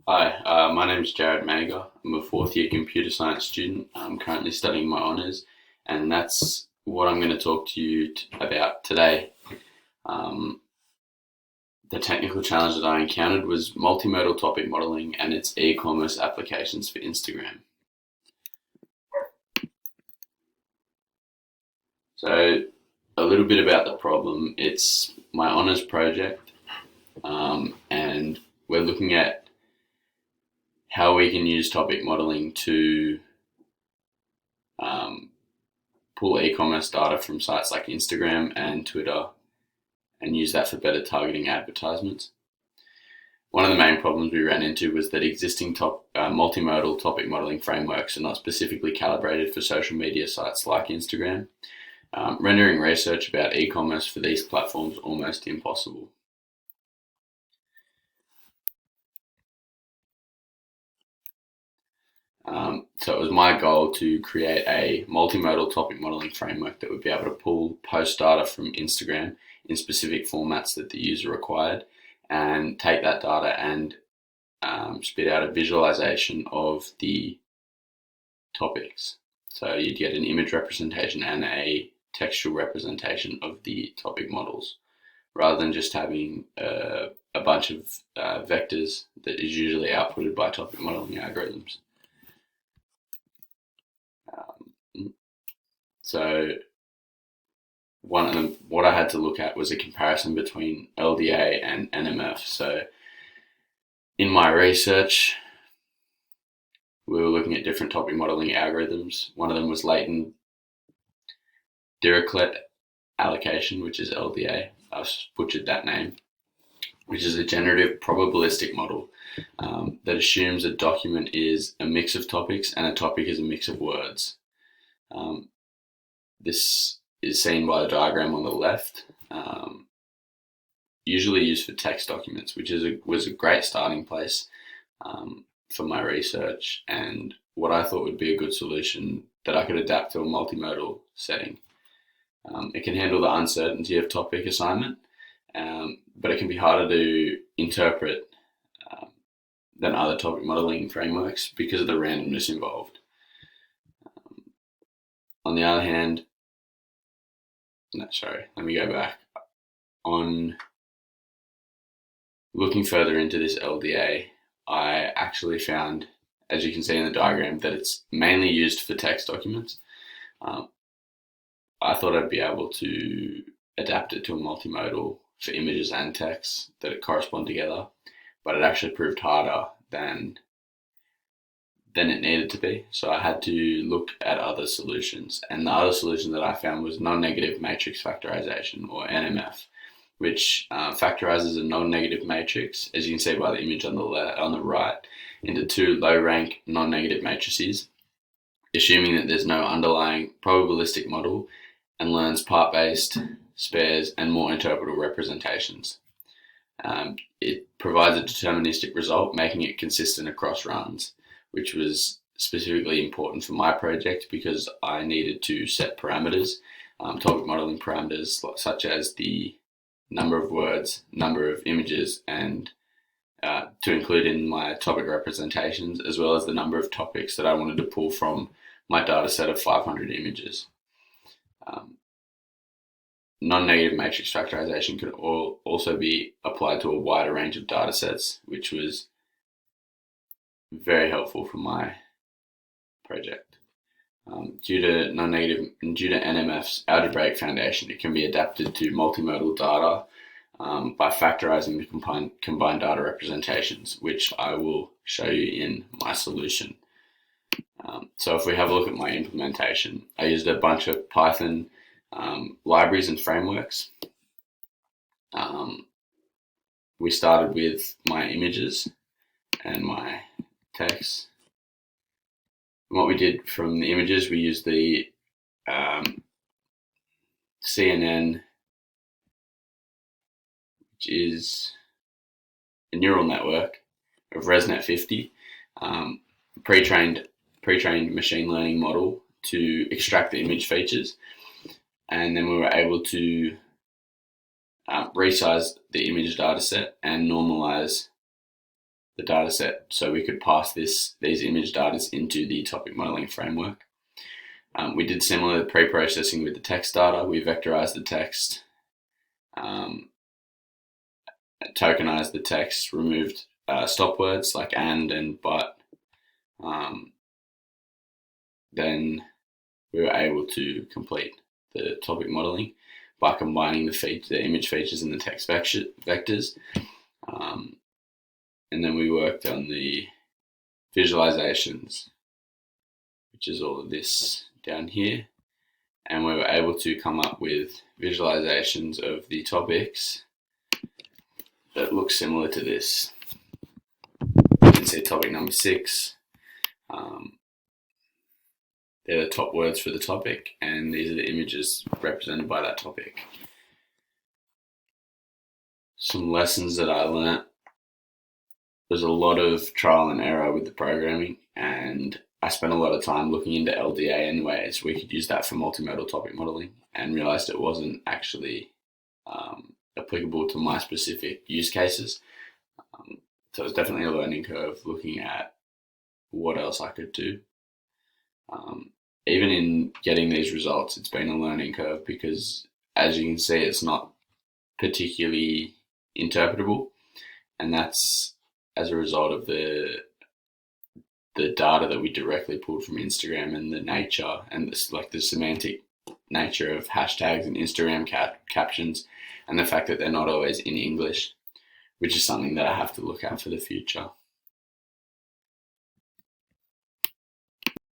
Hi, my name is Jared Mager. I'm a fourth year computer science student. I'm currently studying my honours, and that's what I'm going to talk to you about today. Um, the technical challenge that I encountered was multimodal topic modeling and its e commerce applications for Instagram. So, a little bit about the problem. It's my honours project, and we're looking at how we can use topic modeling to um, pull e-commerce data from sites like Instagram and Twitter and use that for better targeting advertisements. One of the main problems we ran into was that existing multimodal topic modeling frameworks are not specifically calibrated for social media sites like Instagram, rendering research about e-commerce for these platforms almost impossible. So it was my goal to create a multimodal topic modeling framework that would be able to pull post data from Instagram in specific formats that the user required and take that data and spit out a visualization of the topics. So you'd get an image representation and a textual representation of the topic models rather than just having a bunch of vectors that is usually outputted by topic modeling algorithms. So one of them, what I had to look at was a comparison between LDA and NMF. So in my research, we were looking at different topic modeling algorithms. One of them was latent Dirichlet allocation, which is LDA. I've butchered that name, which is a generative probabilistic model that assumes a document is a mix of topics and a topic is a mix of words. This is seen by the diagram on the left, usually used for text documents, which was a great starting place for my research and what I thought would be a good solution that I could adapt to a multimodal setting. It can handle the uncertainty of topic assignment, but it can be harder to interpret than other topic modeling frameworks because of the randomness involved. On the other hand, no, sorry, let me go back. On looking further into this LDA, I actually found, as you can see in the diagram, that it's mainly used for text documents. I thought I'd be able to adapt it to a multimodal for images and text that correspond together, but it actually proved harder than it needed to be. So I had to look at other solutions. And the other solution that I found was non-negative matrix factorization, or NMF, which factorizes a non-negative matrix, as you can see by the image on the right, into two low-rank non-negative matrices, assuming that there's no underlying probabilistic model, and learns part-based, spares, and more interpretable representations. It provides a deterministic result, making it consistent across runs, which was specifically important for my project because I needed to set parameters, topic modeling parameters such as the number of words, number of images, and to include in my topic representations, as well as the number of topics that I wanted to pull from my data set of 500 images. Non-negative matrix factorization could also be applied to a wider range of data sets, which was very helpful for my project. Due to NMF's algebraic foundation, it can be adapted to multimodal data by factorizing the combined data representations, which I will show you in my solution. So if we have a look at my implementation, I used a bunch of Python libraries and frameworks. We started with my images and my text. And what we did from the images, we used the CNN, which is a neural network of ResNet 50, pre-trained machine learning model to extract the image features, and then we were able to resize the image data set and normalize the data set so we could pass these image data into the topic modeling framework. We did similar pre-processing with the text data. We vectorized the text, tokenized the text, removed stop words like and but. Then we were able to complete the topic modeling by combining the image features and the text vectors. And then we worked on the visualizations, which is all of this down here. And we were able to come up with visualizations of the topics that look similar to this. You can see topic number 6. They're the top words for the topic, and these are the images represented by that topic. Some lessons that I learnt. There's a lot of trial and error with the programming, and I spent a lot of time looking into LDA anyways. We could use that for multimodal topic modeling, and realized it wasn't actually applicable to my specific use cases. So it was definitely a learning curve looking at what else I could do. Even in getting these results, it's been a learning curve because, as you can see, it's not particularly interpretable, and that's as a result of the data that we directly pulled from Instagram and the nature and the semantic nature of hashtags and Instagram captions, and the fact that they're not always in English, which is something that I have to look at for the future.